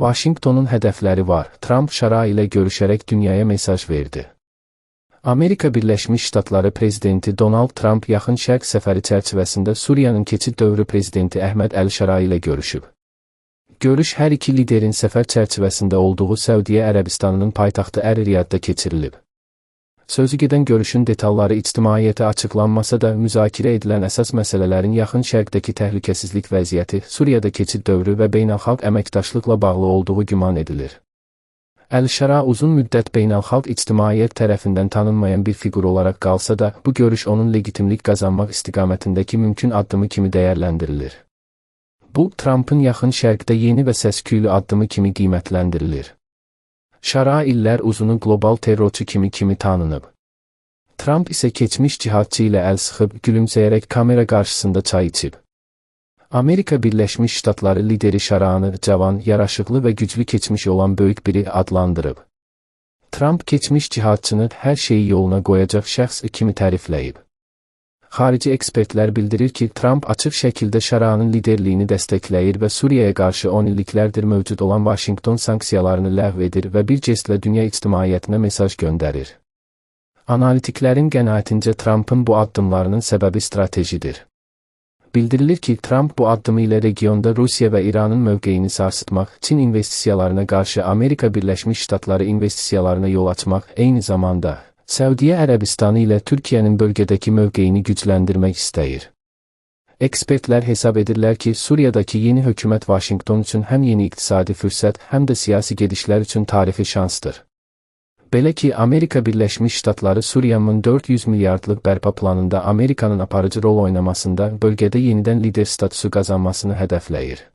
Vaşinqtonun hədəfləri var. Tramp Şara ilə görüşərək dünyaya mesaj verdi. Amerika Birləşmiş Ştatları prezidenti Donald Trump Yaxın Şərq səfəri çərçivəsində Suriyanın keçid dövrü prezidenti Əhməd Əl-Şara ilə görüşüb. Görüş hər iki liderin səfər çərçivəsində olduğu Səudiyyə Ərəbistanının paytaxtı Əl-Riyadda keçirilib. Sözügedən görüşün detalları ictimaiyyətə açıqlanmasa da, müzakirə edilən əsas məsələlərin Yaxın Şərqdəki təhlükəsizlik vəziyyəti, Suriyada keçid dövrü və beynəlxalq əməkdaşlıqla bağlı olduğu güman edilir. Əl-Şara uzun müddət beynəlxalq ictimaiyyət tərəfindən tanınmayan bir fiqur olaraq qalsa da, bu görüş onun legitimlik qazanmaq istiqamətindəki mümkün addımı kimi dəyərləndirilir. Bu, Trumpın Yaxın Şərqdə yeni və səs-küylü addımı kimi qiymətləndirilir. Şara illər uzunu qlobal terrorçu kimi tanınıb. Trump isə keçmiş cihadçı ilə əl sıxıb, gülümsəyərək kamera qarşısında çay içib. Amerika Birləşmiş Ştatları lideri Şaranı cavan, yaraşıqlı və güclü keçmiş olan böyük biri adlandırıb. Trump keçmiş cihadçını hər şeyi yoluna qoyacaq şəxs kimi tərifləyib. Xarici ekspertlər bildirir ki, Trump açıq şəkildə Şaranın liderliyini dəstəkləyir və Suriyaya qarşı 10 illiklərdir mövcud olan Vaşinqton sanksiyalarını ləğv edir və bir jestlə dünya ictimaiyyətinə mesaj göndərir. Analitiklərin qənaətincə Trumpın bu addımlarının səbəbi stratejidir. Bildirilir ki, Trump bu addımı ilə regionda Rusiya və İranın mövqeyini sarsıtmaq, Çin investisiyalarına qarşı Amerika Birləşmiş Ştatları investisiyalarına yol açmaq, eyni zamanda Səudiyyə Ərəbistanı ilə Türkiyənin bölgədəki mövqeyini gücləndirmək istəyir. Ekspertlər hesab edirlər ki, Suriyadakı yeni hökumət Vaşinqton üçün həm yeni iqtisadi fürsət, həm də siyasi gedişlər üçün tarixi şansdır. Belə ki, Amerika Birləşmiş Ştatları Suriyanın 400 milyardlıq bərpa planında Amerikanın aparıcı rol oynamasında, bölgədə yenidən lider statusu qazanmasını hədəfləyir.